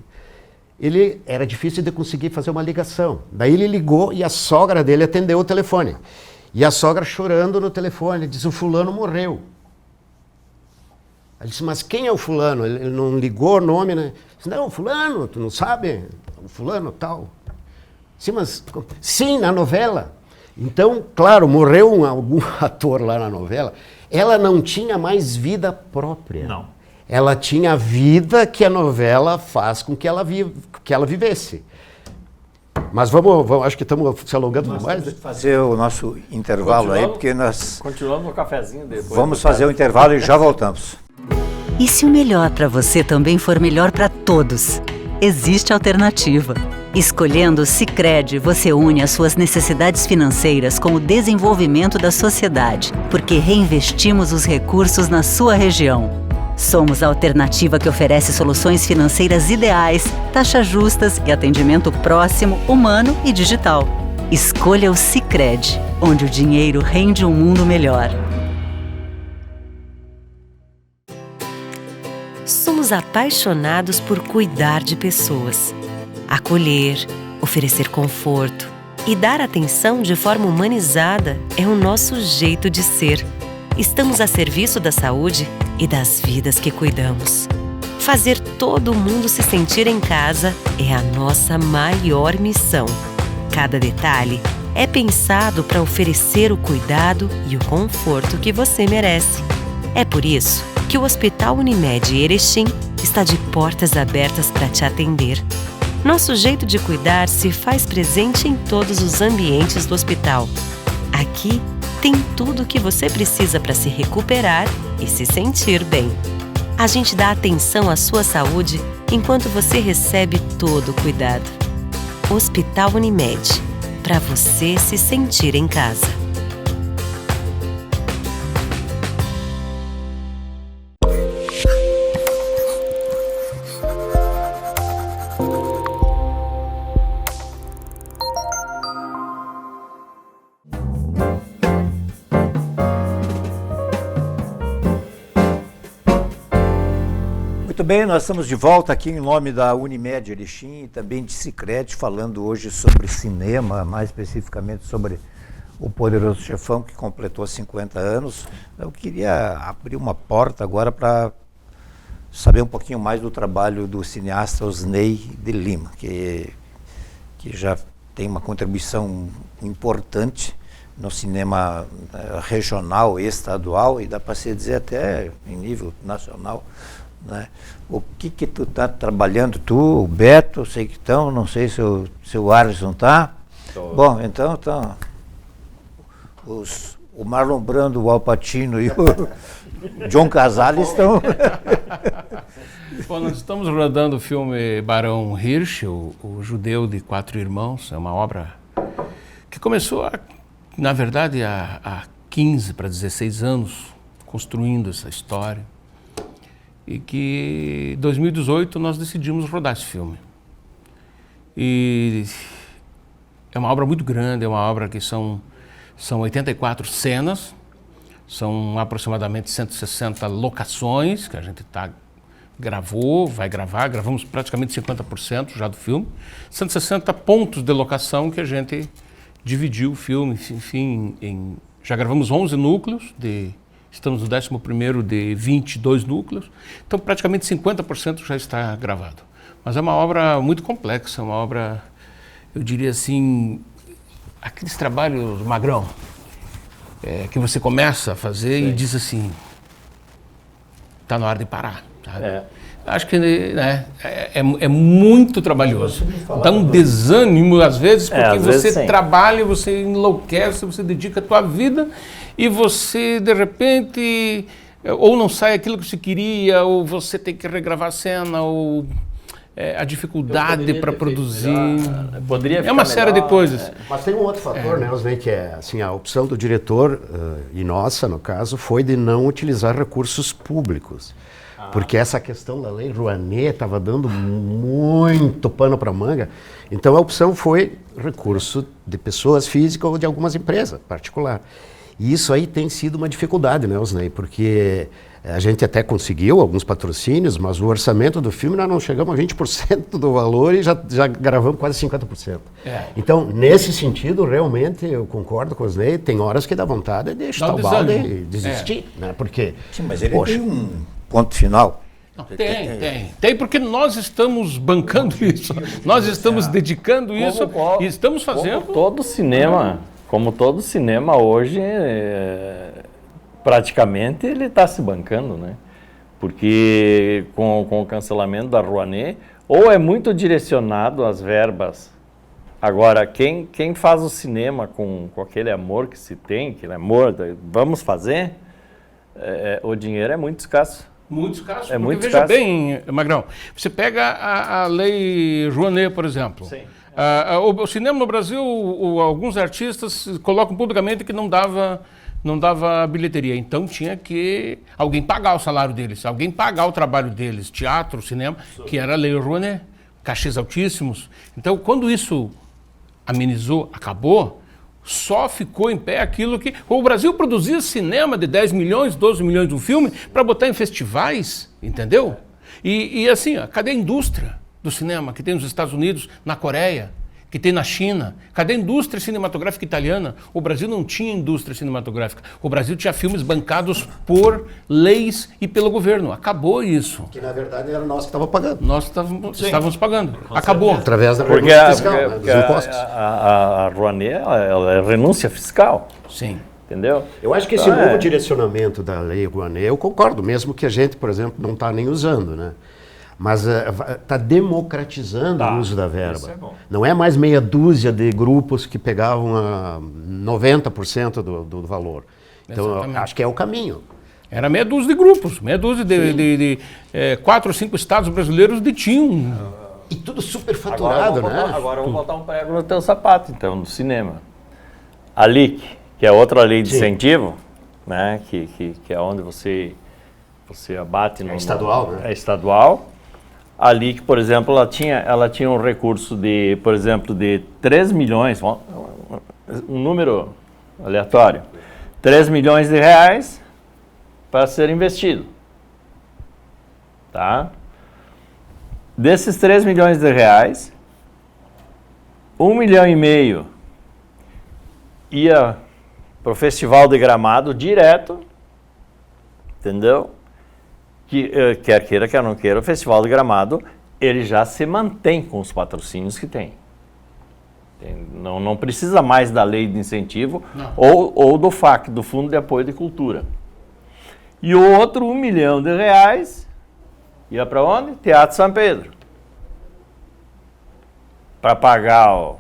era difícil de conseguir fazer uma ligação. Daí ele ligou e a sogra dele atendeu o telefone. E a sogra chorando no telefone, disse: o fulano morreu. Ele disse: mas quem é o fulano? Ele não ligou o nome, né? Disse: não, fulano, tu não sabe? O fulano tal. Sim, mas... Sim, na novela. Então, claro, morreu algum ator lá na novela. Ela não tinha mais vida própria. Não. Ela tinha a vida que a novela faz com que ela vivesse. Mas vamos, acho que estamos se alongando demais. Vamos fazer o nosso intervalo aí, porque nós... Continuamos no cafezinho depois. Vamos fazer o intervalo e já voltamos. E se o melhor para você também for melhor para todos? Existe alternativa. Escolhendo o Sicredi, você une as suas necessidades financeiras com o desenvolvimento da sociedade, porque reinvestimos os recursos na sua região. Somos a alternativa que oferece soluções financeiras ideais, taxas justas e atendimento próximo, humano e digital. Escolha o Sicredi, onde o dinheiro rende um mundo melhor. Somos apaixonados por cuidar de pessoas. Acolher, oferecer conforto e dar atenção de forma humanizada é o nosso jeito de ser. Estamos a serviço da saúde e das vidas que cuidamos. Fazer todo mundo se sentir em casa é a nossa maior missão. Cada detalhe é pensado para oferecer o cuidado e o conforto que você merece. É por isso que o Hospital Unimed Erechim está de portas abertas para te atender. Nosso jeito de cuidar se faz presente em todos os ambientes do hospital. Aqui tem tudo o que você precisa para se recuperar e se sentir bem. A gente dá atenção à sua saúde enquanto você recebe todo o cuidado. Hospital Unimed, para você se sentir em casa. Muito bem, nós estamos de volta aqui em nome da Unimed Erechim e também de Sicredi, falando hoje sobre cinema, mais especificamente sobre O Poderoso Chefão, que completou 50 anos. Eu queria abrir uma porta agora para saber um pouquinho mais do trabalho do cineasta Osney de Lima, que já tem uma contribuição importante no cinema regional e estadual, e dá para se dizer até em nível nacional. Né? O que tu está trabalhando, tu, o Beto, sei que estão, não sei se o Alisson está. Bom, então o Marlon Brando, o Al Pacino e o John Casale estão... Bom, nós estamos rodando o filme Barão Hirsch, o Judeu de Quatro Irmãos. É uma obra que começou, na verdade, há 15 para 16 anos, construindo essa história. E que em 2018 nós decidimos rodar esse filme. E é uma obra muito grande, é uma obra que são 84 cenas, são aproximadamente 160 locações que a gente gravamos praticamente 50% já do filme, 160 pontos de locação que a gente dividiu o filme, enfim, já gravamos 11 núcleos estamos no 11º de 22 núcleos, então praticamente 50% já está gravado. Mas é uma obra muito complexa, uma obra, eu diria assim, aqueles trabalhos magrão, que você começa a fazer e diz assim, está na hora de parar, sabe? Acho que é muito trabalhoso. Dá um desânimo às vezes, porque você trabalha, você enlouquece, você dedica a tua vida e você, de repente, ou não sai aquilo que você queria, ou você tem que regravar a cena, ou a dificuldade para produzir. Poderia É uma série de coisas. Mas tem um outro fator, né, Osney, que é assim, a opção do diretor, e nossa, no caso, foi de não utilizar recursos públicos. Porque essa questão da Lei Rouanet estava dando muito pano para manga. Então a opção foi recurso de pessoas físicas ou de algumas empresas particular. E isso aí tem sido uma dificuldade, né, Osney? Porque a gente até conseguiu alguns patrocínios, mas o orçamento do filme nós não chegamos a 20% do valor e já gravamos quase 50%. Então, nesse sentido, realmente, eu concordo com o Osney, tem horas que dá vontade de chutar o balde e desistir, né? Porque, Sim, mas ele tem um ponto final. Não, tem, porque nós estamos bancando isso, nós estamos dedicando isso e estamos fazendo. Como todo cinema hoje, praticamente ele está se bancando, né? Porque com o cancelamento da Rouanet, ou é muito direcionado às verbas. Agora, quem faz o cinema com aquele amor que se tem, aquele amor, vamos fazer, o dinheiro é muito escasso. Muito escasso, É muito veja escasso. bem, Magrão, você pega a Lei Rouanet, por exemplo. Sim. O cinema no Brasil, alguns artistas colocam publicamente que não dava bilheteria. Então tinha que alguém pagar o salário deles, alguém pagar o trabalho deles, teatro, cinema, que era a Lei Rouanet, cachês altíssimos. Então quando isso amenizou, acabou, só ficou em pé aquilo que... O Brasil produzia cinema de 10 milhões, 12 milhões de um filme para botar em festivais, entendeu? E assim, cadê a indústria do cinema que tem nos Estados Unidos, na Coreia, que tem na China? Cadê a indústria cinematográfica italiana? O Brasil não tinha indústria cinematográfica. O Brasil tinha filmes bancados por leis e pelo governo. Acabou isso. que na verdade era nós que estávamos pagando. Nós estávamos pagando. Acabou. Através da Porque renúncia fiscal, né, dos impostos. a Rouanet ela é renúncia fiscal, Sim. entendeu? Eu acho que esse novo direcionamento da Lei Rouanet, eu concordo, mesmo que a gente, por exemplo, não está nem usando, né? Mas está democratizando o uso da verba. Isso é bom. Não é mais meia dúzia de grupos que pegavam 90% do valor. Então, eu acho que é o caminho. Era meia dúzia de grupos, meia dúzia de 4 ou 5 estados brasileiros detinham. E tudo superfaturado, né? Agora eu vou botar um prego no teu sapato, então, no cinema. A LIC, que é outra lei de incentivo, né, que é onde você abate no... É estadual, né? É estadual. A LIC, por exemplo, ela tinha um recurso de, por exemplo, de 3 milhões, um número aleatório, 3 milhões de reais para ser investido. Tá? Desses 3 milhões de reais, 1,5 milhão ia para o Festival de Gramado direto, entendeu? Que quer queira, quer não queira, o Festival de Gramado, ele já se mantém com os patrocínios que tem. Não precisa mais da lei de incentivo ou do FAC, do Fundo de Apoio de Cultura. E o outro 1 milhão de reais ia para onde? Teatro São Pedro. Para pagar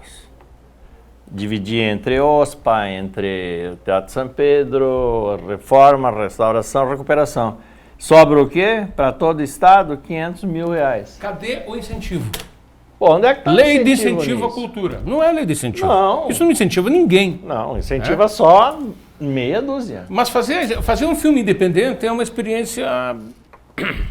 dividir entre OSPA, entre o Teatro São Pedro, reforma, restauração, recuperação. Sobra o quê? Para todo o estado, 500 mil reais. Cadê o incentivo? Pô, onde é que tá Lei de incentivo à nisso? cultura. Não é lei de incentivo. Não. Isso não incentiva ninguém. Não, incentiva só meia dúzia. Mas fazer um filme independente é uma experiência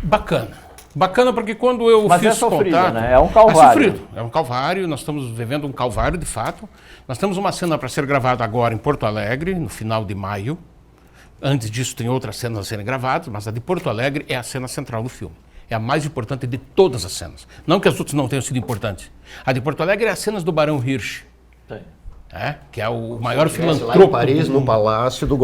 bacana. Bacana porque quando eu Mas fiz é sofrido, contato... né? É um calvário. É sofrido. É um calvário. Nós estamos vivendo um calvário, de fato. Nós temos uma cena para ser gravada agora em Porto Alegre, no final de maio. Antes disso, tem outras cenas a serem gravadas, mas a de Porto Alegre é a cena central do filme. É a mais importante de todas as cenas. Não que as outras não tenham sido importantes. A de Porto Alegre é as cenas do Barão Hirsch. Sim. Que é o maior filantropo. Lá em Paris, no palácio do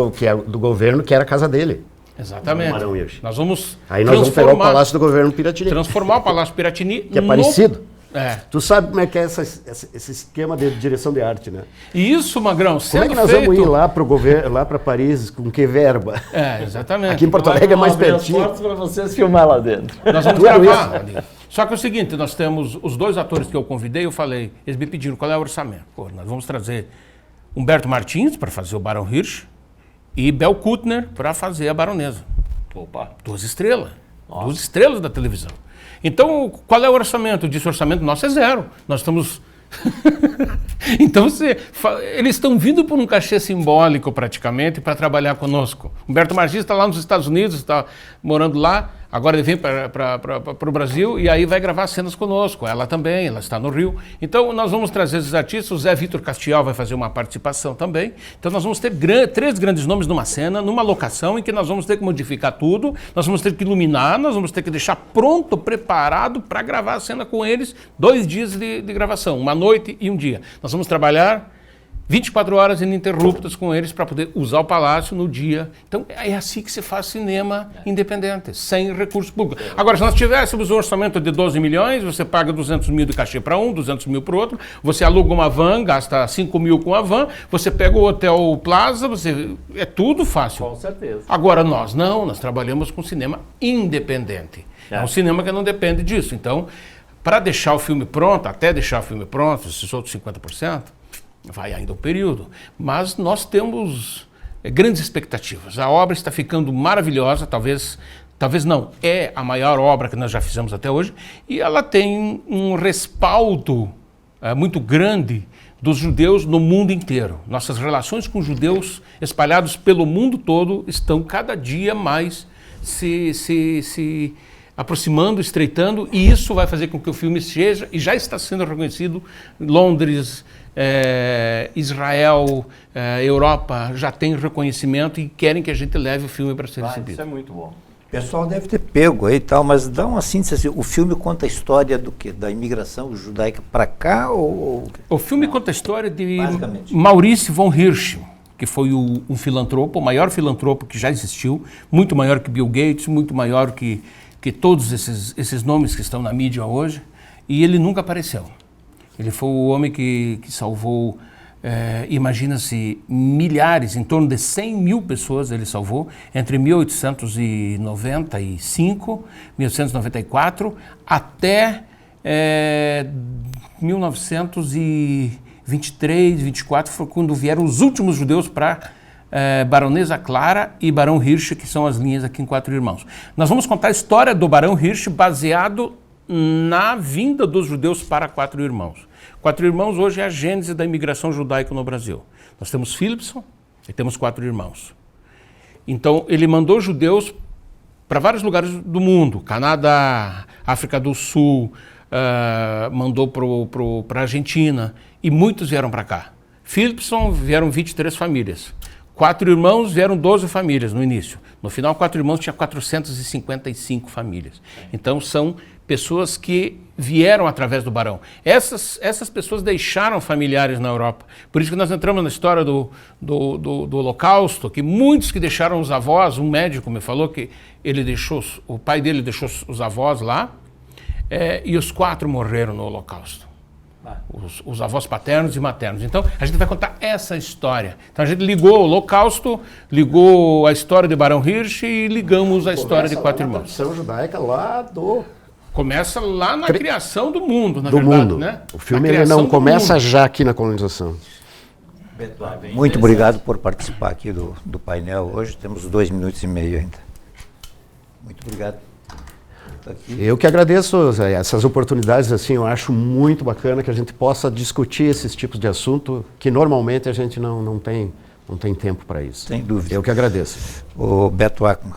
governo, que era a casa dele. Exatamente. Barão Hirsch. Nós vamos Aí nós vamos pegar o palácio do governo Piratini. Transformar o Palácio Piratini Que é parecido. É. Tu sabe como é que é esse esquema de direção de arte, né? E isso, Magrão, sendo Como é que nós feito... vamos ir lá para o governo, lá para Paris, com que verba? Exatamente. Aqui em Porto Alegre é mais pertinho. para vocês filmar lá dentro. Nós vamos Tudo gravar ali. Só que é o seguinte, nós temos os 2 atores que eu convidei, eu falei, eles me pediram qual é o orçamento. Pô, nós vamos trazer Humberto Martins para fazer o Barão Hirsch e Bel Kutner para fazer a Baronesa. Opa. 2 estrelas. Nossa. 2 estrelas da televisão. Então, qual é o orçamento? O orçamento nosso é 0. Nós estamos... Então, eles estão vindo por um cachê simbólico, praticamente, para trabalhar conosco. Humberto Margis está lá nos Estados Unidos, está morando lá, agora ele vem para o Brasil e aí vai gravar cenas conosco. Ela também, ela está no Rio. Então, nós vamos trazer esses artistas, o Zé Vitor Castiel vai fazer uma participação também. Então, nós vamos ter 3 grandes nomes numa cena, numa locação em que nós vamos ter que modificar tudo, nós vamos ter que iluminar, nós vamos ter que deixar pronto, preparado para gravar a cena com eles, 2 dias de gravação, uma noite e um dia. Nós vamos trabalhar 24 horas ininterruptas com eles para poder usar o palácio no dia. Então, é assim que se faz cinema independente, sem recurso público. Agora, se nós tivéssemos um orçamento de 12 milhões, você paga 200 mil de cachê para um, 200 mil para o outro, você aluga uma van, gasta 5 mil com a van, você pega o Hotel Plaza, é tudo fácil. Com certeza. Agora, nós trabalhamos com cinema independente. É um cinema que não depende disso. Então, para deixar o filme pronto, até deixar o filme pronto, esses outros 50%, vai ainda um período. Mas nós temos grandes expectativas. A obra está ficando maravilhosa, talvez não, é a maior obra que nós já fizemos até hoje, e ela tem um respaldo muito grande dos judeus no mundo inteiro. Nossas relações com judeus espalhados pelo mundo todo estão cada dia mais se aproximando, estreitando, e isso vai fazer com que o filme seja, e já está sendo reconhecido, Londres, Israel, Europa, já tem reconhecimento e querem que a gente leve o filme para ser exibido. Isso é muito bom. O pessoal deve ter pego aí e tal, mas dá uma síntese assim, o filme conta a história do quê? Da imigração judaica para cá ou... O filme conta a história de Maurice von Hirsch, que foi um filantropo, o maior filantropo que já existiu, muito maior que Bill Gates, muito maior que todos esses nomes que estão na mídia hoje, e ele nunca apareceu. Ele foi o homem que salvou, imagina-se, milhares, em torno de 100 mil pessoas ele salvou, entre 1895, 1894, até 1923, 24, foi quando vieram os últimos judeus para Baronesa Clara e Barão Hirsch, que são as linhas aqui em Quatro Irmãos. Nós vamos contar a história do Barão Hirsch baseado na vinda dos judeus para Quatro Irmãos. Quatro Irmãos hoje é a gênese da imigração judaica no Brasil. Nós temos Philipson e temos Quatro Irmãos. Então, ele mandou judeus para vários lugares do mundo, Canadá, África do Sul, mandou para a Argentina, e muitos vieram para cá. Philipson vieram 23 famílias. Quatro Irmãos vieram 12 famílias no início. No final, Quatro Irmãos tinha 455 famílias. Então, são pessoas que vieram através do Barão. Essas pessoas deixaram familiares na Europa. Por isso que nós entramos na história do Holocausto, que muitos que deixaram os avós, um médico me falou que o pai dele deixou os avós lá, e os 4 morreram no Holocausto. Os avós paternos e maternos. Então, a gente vai contar essa história. Então, a gente ligou o Holocausto, ligou a história de Barão Hirsch e ligamos a história de Quatro Irmãos. A tradição judaica lá do... Começa lá na criação do mundo, na verdade, mundo. Né? O filme ele não começa já aqui na colonização. Muito obrigado por participar aqui do painel hoje. Temos 2 minutos e meio ainda. Muito obrigado. Eu que agradeço, Zé, essas oportunidades, assim, eu acho muito bacana que a gente possa discutir esses tipos de assunto que normalmente a gente não tem tempo para isso. Sem dúvida. Eu que agradeço. O Beto Ackman,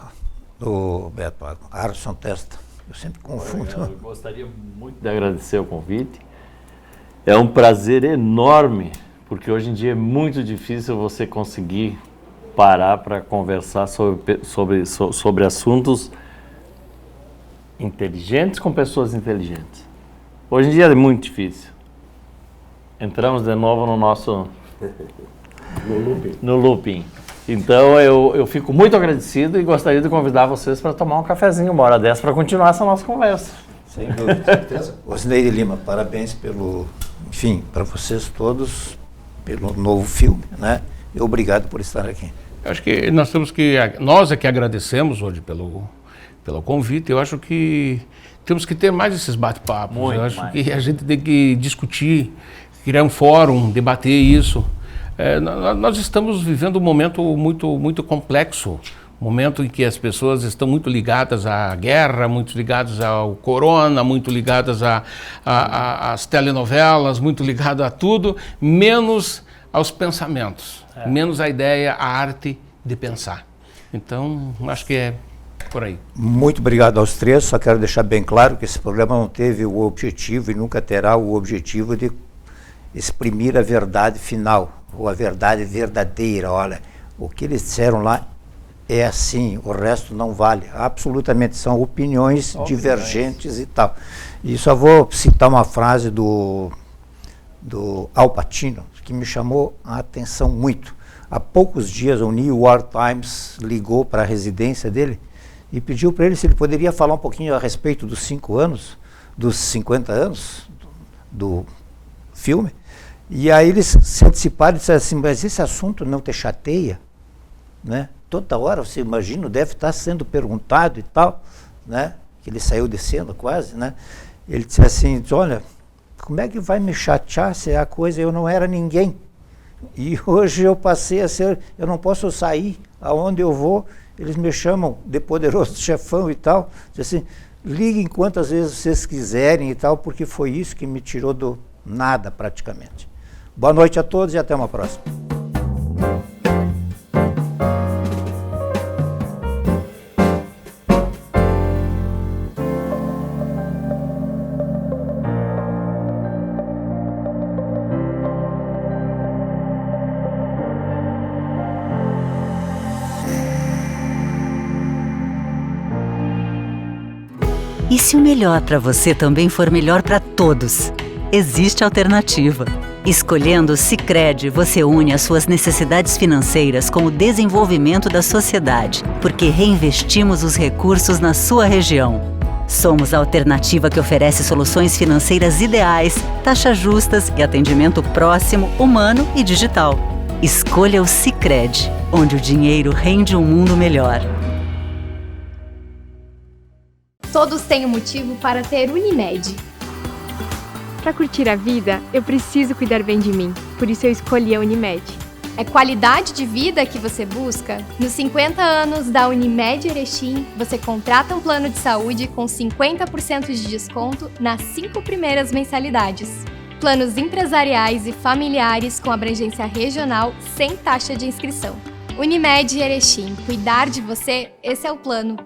Arson Testa, eu sempre confundo. Eu gostaria muito de agradecer o convite. É um prazer enorme, porque hoje em dia é muito difícil você conseguir parar para conversar sobre assuntos inteligentes com pessoas inteligentes. Hoje em dia é muito difícil. Entramos de novo no nosso... no looping. Então eu fico muito agradecido e gostaria de convidar vocês para tomar um cafezinho uma hora dessa para continuar essa nossa conversa. Sem dúvida. Certeza. Osneide Lima, parabéns para vocês todos, pelo novo filme, né? E obrigado por estar aqui. Eu acho que nós é que agradecemos hoje pelo convite. Eu acho que temos que ter mais esses bate-papos. Eu acho que a gente tem que discutir, criar um fórum, debater isso. Nós estamos vivendo um momento muito, muito complexo Momento em que as pessoas estão muito ligadas à guerra, muito ligadas ao corona, muito ligadas às telenovelas, muito ligadas a tudo, menos aos pensamentos, menos a ideia, a arte de pensar. Então, acho que é por aí. Muito obrigado aos três. Só quero deixar bem claro que esse programa não teve o objetivo e nunca terá o objetivo de exprimir a verdade final, ou a verdade verdadeira. Olha, o que eles disseram lá é assim, o resto não vale. Absolutamente, são opiniões divergentes e tal. E só vou citar uma frase do Al Pacino, que me chamou a atenção muito. Há poucos dias o New York Times ligou para a residência dele e pediu para ele se ele poderia falar um pouquinho a respeito dos 50 anos do filme. E aí eles se anteciparam e disseram assim, mas esse assunto não te chateia? Né? Toda hora, você imagina, deve estar sendo perguntado e tal, né? Que ele saiu descendo quase, né? Ele disse assim, olha, como é que vai me chatear se a coisa, eu não era ninguém? E hoje eu passei a ser, eu não posso sair, aonde eu vou, eles me chamam de poderoso chefão e tal. Diz assim, liguem quantas vezes vocês quiserem e tal, porque foi isso que me tirou do nada praticamente. Boa noite a todos e até uma próxima. E se o melhor para você também for melhor para todos? Existe alternativa. Escolhendo o Sicredi, você une as suas necessidades financeiras com o desenvolvimento da sociedade, porque reinvestimos os recursos na sua região. Somos a alternativa que oferece soluções financeiras ideais, taxas justas e atendimento próximo, humano e digital. Escolha o Sicredi, onde o dinheiro rende um mundo melhor. Todos têm um motivo para ter Unimed. Para curtir a vida, eu preciso cuidar bem de mim. Por isso eu escolhi a Unimed. É qualidade de vida que você busca? Nos 50 anos da Unimed Erechim, você contrata um plano de saúde com 50% de desconto nas 5 primeiras mensalidades. Planos empresariais e familiares com abrangência regional sem taxa de inscrição. Unimed Erechim, cuidar de você, esse é o plano.